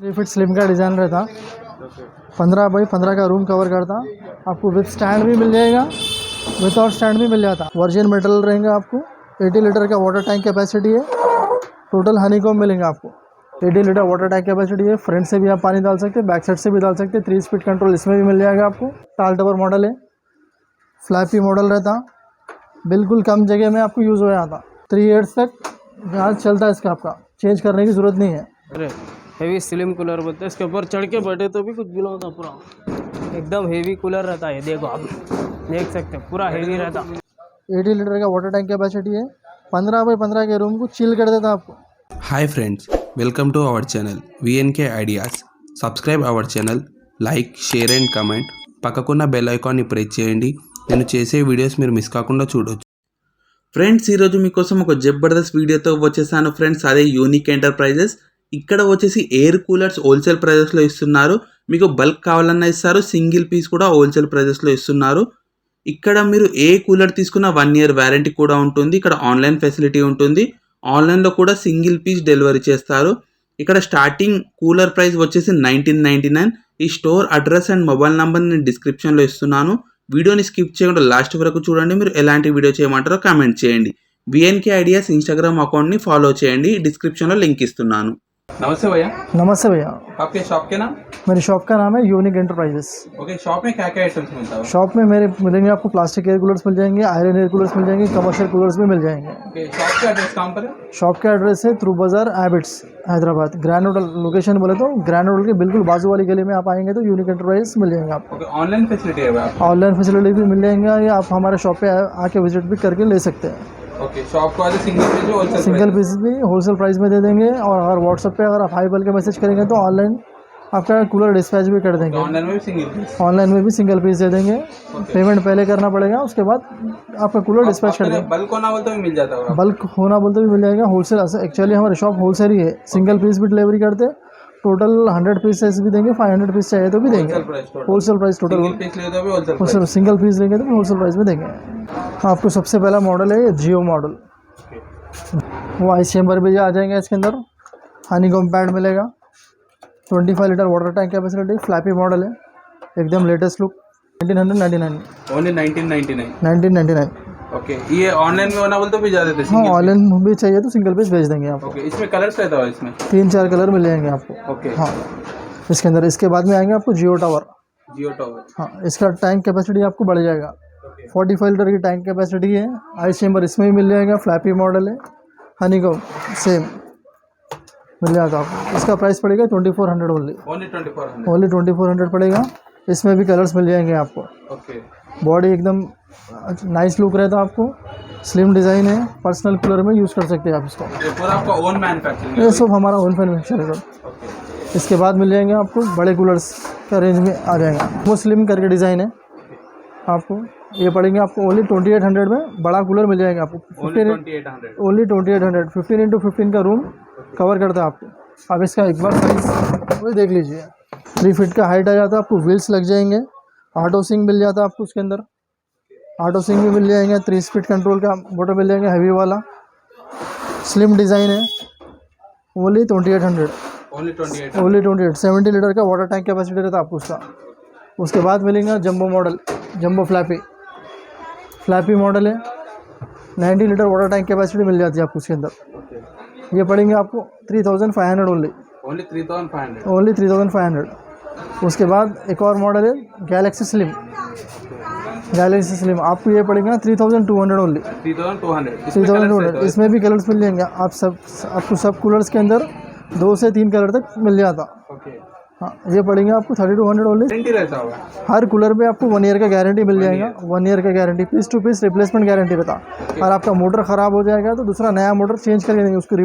3 feet slim का design रहता, 15 by 15 का रूम कवर करता। आपको विद स्टैंड भी मिल जाएगा, विदाउट स्टैंड भी मिल जाता। वर्जिन मेटल रहेंगे आपको। 80 लीटर का वाटर टैंक कैपेसिटी है। टोटल हनीकॉम मिलेंगे आपको। 80 लीटर वाटर टैंक कैपेसिटी है। फ्रंट से भी आप पानी डाल सकते हैं, बैक साइड से भी डाल सकते हैं। 3 स्पीड कंट्रोल इसमें भी मिल जाएगा आपको। टाल टवर मॉडल है, फ्लैपी मॉडल रहता, बिल्कुल कम जगह में आपको यूज़ हो जाता। 3 ईयर्स तक जहाज चलता है इसका, आपका चेंज करने की ज़रूरत नहीं है। अरे हेवी स्लिम कूलर बोलते हैं, इसके ऊपर चढ़ के बैठे तो भी कुछ भी होता, पूरा एकदम हेवी कूलर रहता है। देखो आप देख सकते हैं, पूरा हेवी रहता। 80 लीटर का वाटर टैंक कैपेसिटी है। 15 बाई 15 के रूम को चिल कर देता आपको। Hi friends, welcome to our channel VNK Ideas. Subscribe our channel, like, share and comment. పక్కకున్న బెల్ ఐకాన్ని ప్రెస్ చేయండి. నేను చేసే వీడియోస్ మీరు మిస్ కాకుండా చూడొచ్చు. ఫ్రెండ్స్, ఈరోజు మీకోసం ఒక జబర్దస్త్ వీడియోతో వచ్చేసాను ఫ్రెండ్స్. అదే యూనిక్ ఎంటర్ప్రైజెస్. ఇక్కడ వచ్చేసి ఎయిర్ కూలర్స్ హోల్సేల్ ప్రైజెస్లో ఇస్తున్నారు. మీకు బల్క్ కావాలన్నా ఇస్తారు, సింగిల్ పీస్ కూడా హోల్సేల్ ప్రైజెస్లో ఇస్తున్నారు. ఇక్కడ మీరు ఏ కూలర్ తీసుకున్న 1 year వ్యారంటీ కూడా ఉంటుంది. ఇక్కడ ఆన్లైన్ ఫెసిలిటీ ఉంటుంది. ఆన్లైన్లో కూడా సింగిల్ పీస్ డెలివరీ చేస్తారు. ఇక్కడ స్టార్టింగ్ కూలర్ ప్రైస్ వచ్చేసి 1999. ఈ store address and mobile number నేను డిస్క్రిప్షన్లో ఇస్తున్నాను. వీడియోని స్కిప్ చేయకుండా లాస్ట్ వరకు చూడండి. మీరు ఎలాంటి వీడియో చేయమంటారో కామెంట్ చేయండి. విఎన్కే ఐడియాస్ ఇన్స్టాగ్రామ్ అకౌంట్ని ఫాలో చేయండి, డిస్క్రిప్షన్లో లింక్ ఇస్తున్నాను. नमस्ते भैया। नमस्ते भैया, आपके शॉप के नाम? मेरी शॉप का नाम है यूनिक एंटरप्राइजेस। ओके, शॉप में क्या क्या आइटम्स मिलता है? शॉप में मेरे मिलेंगे आपको प्लास्टिक एयर कूलर्स मिल जाएंगे, आयरन एयर कूलर्स मिल जाएंगे, कमर्शियल कूलर्स भी मिल जाएंगे। ओके, शॉप का एड्रेस कहाँ पर है? शॉप का एड्रेस है थ्रू बाजार habits Hyderabad. Grand hotel location बोले तो ग्रैंड होटल के बिल्कुल बाजू वाली गली में आप आएंगे तो यूनिक एंटरप्राइजेस मिल जाएंगे आपको। ओके, ऑनलाइन फैसिलिटी है आपको? ऑनलाइन फैसिलिटी भी मिल जाएंगे, या आप हमारे शॉप पे आके विजिट भी करके ले सकते हैं। ओके, शॉप को आज single piece wholesale single piece भी होलसेल प्राइस में दे देंगे। और अगर व्हाट्सएप पे अगर आप हाई बल के मैसेज करेंगे तो ऑनलाइन आपका कूलर डिस्पैच भी कर देंगे। ऑनलाइन में भी सिंगल पीस? ऑनलाइन में भी सिंगल पीस दे देंगे। पेमेंट पहले करना पड़ेगा, उसके बाद आपका कूलर डिस्पैच कर देंगे। बल्क होना बोलते भी मिल जाता है? बल्क होना बोलते भी मिल जाएगा। होलसेल एक्चुअली हमारे शॉप होलसेल ही है, सिंगल पीस भी डिलीवरी करते हैं। टोटल 100 पीसेस भी देंगे, 500 पीस चाहिए तो भी देंगे। Wholesale price total. Single piece ले तो भी होलसेल? सिंगल पीस लेंगे तो भी होलसेल प्राइस में देंगे। आपको सबसे पहला मॉडल है ये जियो मॉडल। वो आइस चैम्बर भी आ जाएंगे इसके अंदर। हनीकॉम पैड मिलेगा। 25 litre water tank capacity, flappy model है, एकदम लेटेस्ट लुक। 1999। ओनली 1999? 1999। ओके, ये ऑनलाइन में होना बोलते भी जाते थे? हाँ, ऑनलाइन भी चाहिए तो सिंगल पीस भेज देंगे आपको। ओके, इसमें कलर्स रहता है? इसमें 3-4 कलर मिल जाएंगे आपको। ओके, हाँ, इसके अंदर इसके बाद में आएंगे आपको जियो टावर। जियो टावर। हाँ, इसका टैंक कैपेसिटी आपको बढ़ जाएगा। 45 लीटर की टैंक कैपेसिटी है। आइस चैम्बर इसमें भी मिल जाएगा, फ्लैपी मॉडल है। हनीकॉम सेम मिल जाएगा आपको। इसका प्राइस पड़ेगा 2400 ओनली। ओनली 2400? ओनली 2400 पड़ेगा। इसमें भी कलर्स मिल जाएंगे आपको। ओके, बॉडी एकदम नाइस लुक रहता है आपको। स्लिम डिज़ाइन है, पर्सनल कूलर में यूज़ कर सकते हैं आप इसको। ये पूरा आपका ओन मैन्युफैक्चरिंग? ये सब हमारा ओन मैन्युफैक्चर है। इसके बाद मिल जाएंगे आपको बड़े कूलर्स का रेंज में आ जाएगा। वो स्लिम करके डिज़ाइन है आपको। ये पड़ेंगे आपको ओनली 2800 में। बड़ा कूलर मिल जाएगा आपको। ओनली 2800? ओनली 2800। 15x15 का रूम कवर करता है आपको। अब इसका एक बार साइज वही देख लीजिए। 3 फीट का हाइट आ जाता है आपको। व्हील्स लग जाएंगे। ऑटो सिंक मिल जाता है आपको उसके अंदर। ऑटो सिंक भी मिल जाएंगे। 3 स्पीड कंट्रोल का मोटर मिल जाएंगे, हैवी वाला। स्लिम डिज़ाइन है। ओनली 2800। ओनली 28? ओनली 28। 70 लीटर का वाटर टैंक कैपेसिटी रहता है आपको उसका। उसके बाद मिलेगा jumbo model, jumbo flappy model है। 90 लीटर वाटर टैंक कैपेसिटी मिल जाती है आपको उसके अंदर। ये पड़ेंगे आपको 3500 ओनली। ओनली 3500? ओनली 3500। उसके बाद एक और मॉडल है गैलेक्सी स्लिम। आपको ये पड़ेगा 3200 ओनली। 3200। इसमें भी कलर्स मिल जाएंगे आपको सब कूलर्स के अंदर 2 से 3 कलर तक मिल जाता। ओके, हाँ, ये पड़ेंगे आपको 3200 ओनली। गारंटी रहता होगा? हर कूलर पे आपको 1 ईयर का गारंटी मिल जाएगा। 1 ईयर का guarantee, piece to piece replacement guarantee रहता। और आपका मोटर ख़राब हो जाएगा तो दूसरा नया मोटर चेंज करके देंगे, उसको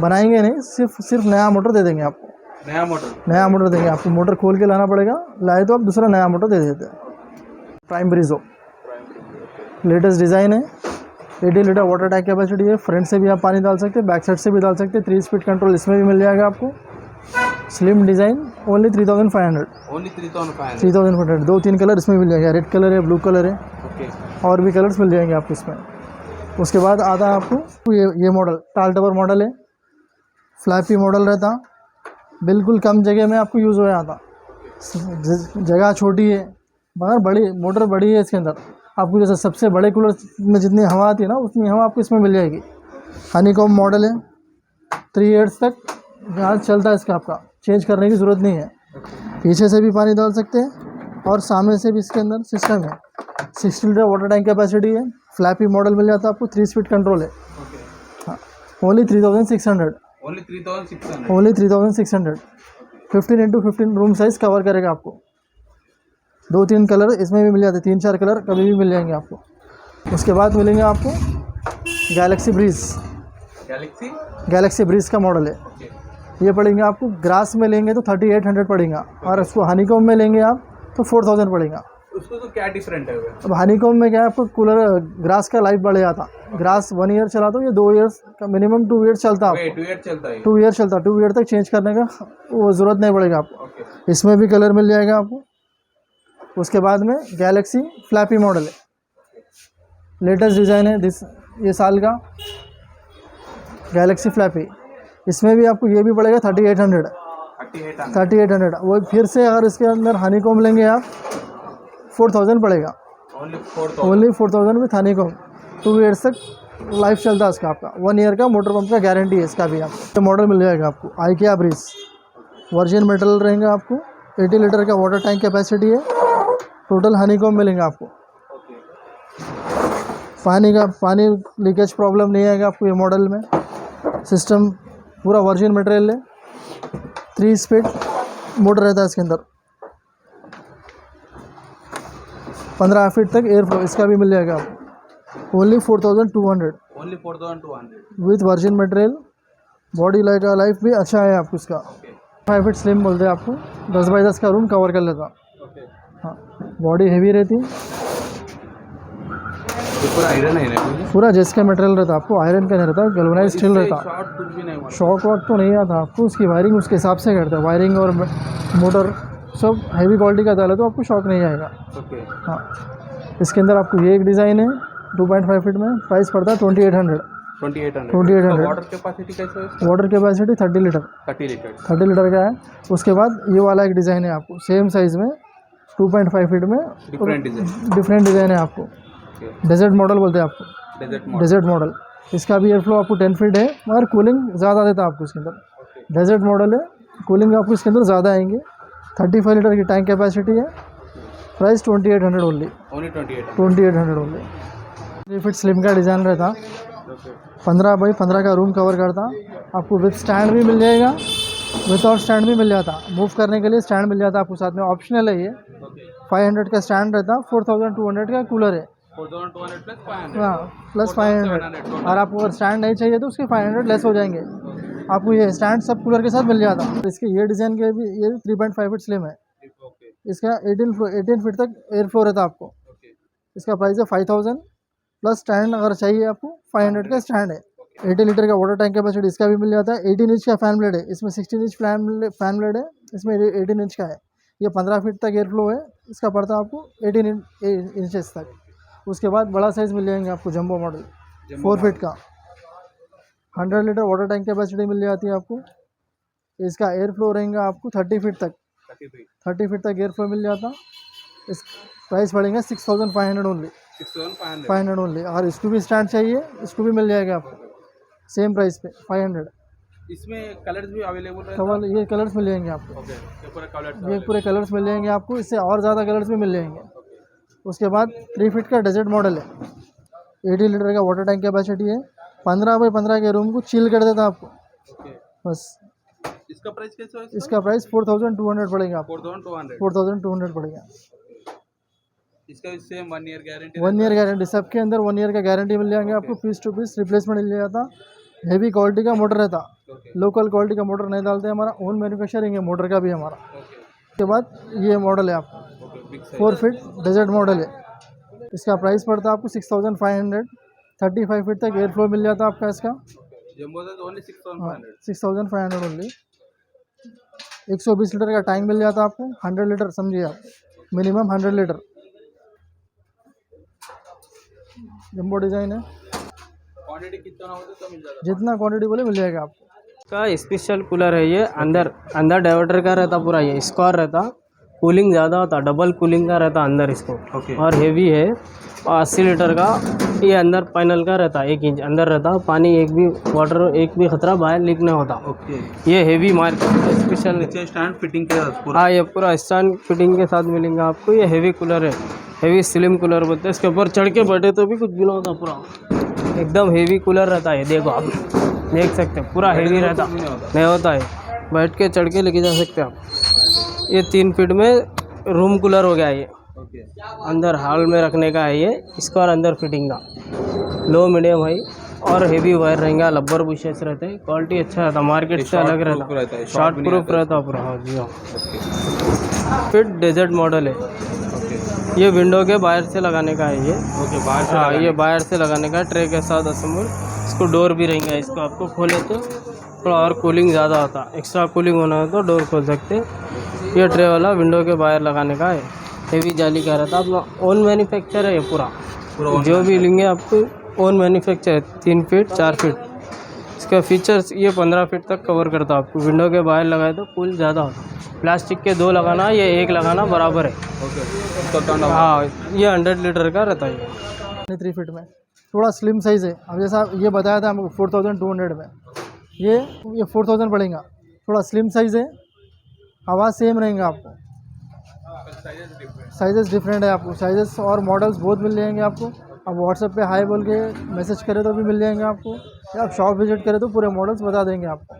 बनाएंगे नहीं, सिर्फ नया मोटर दे देंगे आपको। नया मोटर देंगे आपको। मोटर खोल के लाना पड़ेगा, लाए तो आप दूसरा नया मोटर दे देते हैं। प्राइम ब्रिजो लेटेस्ट डिज़ाइन है। 80 लीटर वाटर टैंक कैपेसिटी है। फ्रंट से भी आप पानी डाल सकते हैं, बैक साइड से भी डाल सकते हैं। 3 स्पीड कंट्रोल इसमें भी मिल जाएगा आपको। Slim design only 3500। Only 3500? 3500। 2-3 colour इसमें मिल जाएगा। रेड कलर है, ब्लू कलर है, ओके, और भी कलर्स मिल जाएंगे आपको इसमें। उसके बाद आता है आपको ये मॉडल टाल टवर मॉडल है। फ्लैपी मॉडल रहता, बिल्कुल कम जगह में आपको यूज़ हो जाता। जगह छोटी है मगर बड़ी मोटर बड़ी है इसके अंदर। आपको जैसे सबसे बड़े कूलर में जितनी हवा आती है ना उतनी हवा आपको इसमें मिल जाएगी। हनीकॉम मॉडल है, 3 इयर्स तक जहाज चलता है इसका, आपका चेंज करने की ज़रूरत नहीं है। पीछे से भी पानी डाल सकते हैं और सामने से भी इसके अंदर सिस्टम है। 60 लीटर वाटर टैंक कैपेसिटी है। फ्लैपी मॉडल मिल जाता है आपको, 3 स्पीड कंट्रोल है। हाँ, only 3600, only 3600, only 3600। 15x15 room size cover करेगा आपको। 2-3 कलर इसमें भी मिल जाते हैं, 3-4 कलर कभी भी मिल जाएंगे आपको। उसके बाद मिलेंगे आपको गैलेक्सी ब्रीज का मॉडल है। ये पड़ेंगे आपको, ग्रास में लेंगे तो 3800 पड़ेगा और उसको हनीकॉम में लेंगे आप तो 4000 पड़ेगा। उसको तो क्या डिफरेंट है? अब हनीकॉम में क्या है, आपको कूलर ग्रास का लाइफ बढ़ जाता। ग्रास 1 ईयर चला तो ये 2 ईयर्स का मिनिमम 2 ईयर चलता है। 2 ईयर चलता है। 2 ईयर चलता, 2 ईयर तक चेंज करने का वो ज़रूरत नहीं पड़ेगा आपको। इसमें भी कलर मिल जाएगा आपको। उसके बाद में गैलेक्सी फ्लैपी मॉडल है, लेटेस्ट डिज़ाइन है ये साल का गैलेक्सी फ्लैपी। इसमें भी आपको ये भी पड़ेगा 3800। वो फिर से अगर इसके अंदर हनीकॉम लेंगे आप 4000 पड़ेगा। ओनली 4000 में हनीकॉम। 2 ईयर्स तक लाइफ चलता है इसका। आपका 1 ईयर का मोटर पंप का गारंटी है इसका भी। आपको मॉडल मिल जाएगा आपको IKEA ब्रीज, वर्जिन मेटल रहेंगे आपको। 80 लीटर का वाटर टैंक कैपेसिटी है। टोटल हनीकॉम मिलेंगे आपको। पानी लीकेज प्रॉब्लम नहीं आएगा आपको ये मॉडल में। सिस्टम पूरा वर्जिन मटेरियल है। 3 स्पीड मोटर रहता है इसके अंदर। 15 फीट तक एयर फ्लो इसका भी मिल जाएगा आपको। Only 4200 with virgin material. Body life भी अच्छा है आपको इसका। 5 फीट स्लिम बोलते हैं आपको। 10x10 का रूम कवर कर लेता। हाँ, बॉडी हेवी रहती। पूरा आयरन है ना? पूरा जिसका मटेरियल रहता है आपको, आयरन का नहीं रहता, गैल्वेनाइज स्टील रहता। शॉक वॉक तो नहीं आता आपको। उसकी वायरिंग उसके हिसाब से करते हैं। वायरिंग और मोटर सब हैवी क्वालिटी का डाले तो आपको शॉक नहीं आएगा। हाँ, इसके अंदर आपको ये एक डिज़ाइन है 2.5 फीट में। प्राइस पड़ता है 2800। 2800। वाटर कैपेसिटी कैसे है? वाटर कैपेसिटी 30 लीटर 30 लीटर का है। उसके बाद ये वाला एक डिज़ाइन है आपको सेम साइज़ में 2.5 फीट में। डिफरेंट डिज़ाइन है आपको। डेजर्ट मॉडल बोलते हैं आपको, डेजर्ट मॉडल। इसका भी एयर फ्लो आपको 10 फीट है मगर कूलिंग ज़्यादा देता है आपको इसके अंदर। डेजर्ट मॉडल है, कूलिंग आपको इसके अंदर ज़्यादा आएंगे। 35 लीटर की टैंक कैपेसिटी है। Price 2800 only. 2800 only. 3 feet slim का डिज़ाइन रहता। 15x15 का रूम कवर करता। आपको विथ स्टैंड भी मिल जाएगा, विदाउट स्टैंड भी मिल जाता। मूव करने के लिए स्टैंड मिल जाता आपको साथ में, ऑप्शनल है ये। 500 का स्टैंड रहता। 4200 का कूलर है। 4200 प्लस 500। हाँ, प्लस 500। और आपको अगर स्टैंड नहीं चाहिए तो उसके 500 लेस हो जाएंगे। आपको ये स्टैंड सब कूलर के साथ मिल जाता। इसके ये डिज़ाइन के भी ये 3.5 फीट स्लिम है। इसका 18 फीट तक एयर फ्लो रहता आपको। इसका प्राइस है 5000 प्लस स्टैंड अगर चाहिए आपको 500 का स्टैंड है। 80 लीटर का वाटर टैंक कैपेसिटी इसका भी मिल जाता है। 18 इंच का फैन ब्लेड है इसमें। 16 इंच फैन ब्लेड है इसमें। 18 इंच का है ये। 15 फीट तक एयर फ्लो है। इसका पड़ता है आपको 18 इंचेस तक। उसके बाद बड़ा साइज़ मिल जाएंगे आपको जंबो मॉडल 4 फीट का। 100 लीटर वाटर टैंक कैपेसिटी मिल जाती है आपको। इसका एयर फ्लो रहेगा आपको 30 फीट तक। 30 फीट तक एयर फ्लो मिल जाता। इस प्राइस पड़ेगा 6500 ओनली। 500 ओनली। और इसको भी स्टैंड चाहिए, इसको भी मिल जाएगा आपको सेम प्राइस पे 500। इसमें कलर्स भी अवेलेबल है? कलर ये कलर्स मिल जाएंगे आपको। ये पूरे कलर्स मिल जाएंगे आपको। इससे और ज़्यादा कलर्स भी मिल जाएंगे। उसके बाद 3 फीट का डेजर्ट मॉडल है। 80 लीटर का वाटर टैंक कैपेसिटी है। 15x15 के रूम को चिल कर देता आपको बस। इसका प्राइस कैसे है? इसका प्राइस 4200 पड़ेगा आपको। 4200 पड़ेगा। इसका same 1 year guarantee. 1 year guarantee सबके अंदर 1 ईयर का गारंटी मिल जाएंगे आपको। पीस टू पीस रिप्लेसमेंट मिल जाता। हेवी क्वालिटी का मोटर रहता। लोकल क्वालिटी का मोटर नहीं डालते। हमारा ओन मैन्युफैक्चरिंग है मोटर का भी हमारा। उसके बाद ये मॉडल है आपको 4 फीट डेजर्ट मॉडल है। इसका प्राइस पड़ता है आपको 6500। 35 फीट तक एयर फ्लो मिल जाता है आपका इसका। 6500 ओनली। 120 लीटर का टैंक मिल जाता है आपको। 100 लीटर समझिए आप, मिनिमम 100 लीटर। जंबो डिज़ाइन है। क्वांटिटी कितना होता तो मिल जाता? जितना क्वांटिटी बोले मिल जाएगा आपको। का स्पेशल कूलर है ये। अंदर अंदर डाइवर्टर का रहता पूरा, ये स्क्वायर रहता, कूलिंग ज़्यादा होता, डबल कूलिंग का रहता अंदर इसको। ओके। और हेवी है, 80 लीटर का ये अंदर पैनल का रहता, 1 इंच अंदर रहता। पानी एक भी वाटर एक भी खतरा बाहर लीक नहीं होता। ओके। ये हेवी मार्केट स्पेशल। नीचे स्टैंड फिटिंग के साथ पूरा। हाँ, ये पूरा स्टैंड फिटिंग के साथ मिलेंगे आपको। ये हेवी कूलर है, हेवी स्लिम कूलर बोलते हैं। इसके ऊपर चढ़ के बैठे तो भी कुछ भी ना होता, पूरा एकदम हेवी कूलर रहता है। देखो आप देख सकते हैं, पूरा हेवी रहता, नहीं होता है। बैठ के चढ़ के लेके जा सकते हैं आप। ये 3 फीट में रूम कूलर हो गया ये। ओके। अंदर हॉल में रखने का है ये, इसका और अंदर फिटिंग का। लो मीडियम हाई और हेवी वायर रहेंगे, लब्बर बुशेस रहते हैं। क्वालिटी अच्छा रहता, मार्केट से अलग रहता, शॉर्ट प्रूफ रहता पूरा। हाँ जी हाँ। फिट डेजर्ट मॉडल है ये। विंडो के बाहर से लगाने का है ये। ओके, बाहर से हाँ, लगाने ये बाहर से लगाने का, ट्रे के साथ असेंबल। इसको डोर भी रहेंगे, इसको आपको खोले तो थोड़ा और कूलिंग ज़्यादा होता, एक्स्ट्रा कूलिंग होना है तो डोर खोल सकते। ये ट्रे वाला विंडो के बाहर लगाने का है, हेवी जाली का रहता। अपना ओन मैन्युफैक्चर है ये पूरा जो भी लेंगे आपको ओन मैन्युफैक्चर है। 3 फीट 4 फीट इसका फीचर्स। ये 15 फीट तक कवर करता आपको। विंडो के बाहर लगाए तो कूल ज़्यादा होता। प्लास्टिक के 2 लगाना, ये 1 लगाना बराबर है। ओके। हाँ, ये 100 लीटर का रहता है ये। 3 फीट में थोड़ा स्लिम साइज़ है। अब जैसा ये बताया था हमको 4200 में, ये 4000 पड़ेगा। थोड़ा स्लिम साइज़ है, आवाज़ सेम रहेंगे आपको। साइजेस डिफरेंट है आपको, साइजेस और मॉडल्स बहुत मिल जाएंगे आपको। आप व्हाट्सएप पे हाई बोल के मैसेज करें तो भी मिल जाएंगे आपको, या आप शॉप विजिट करें तो पूरे मॉडल्स बता देंगे आपको।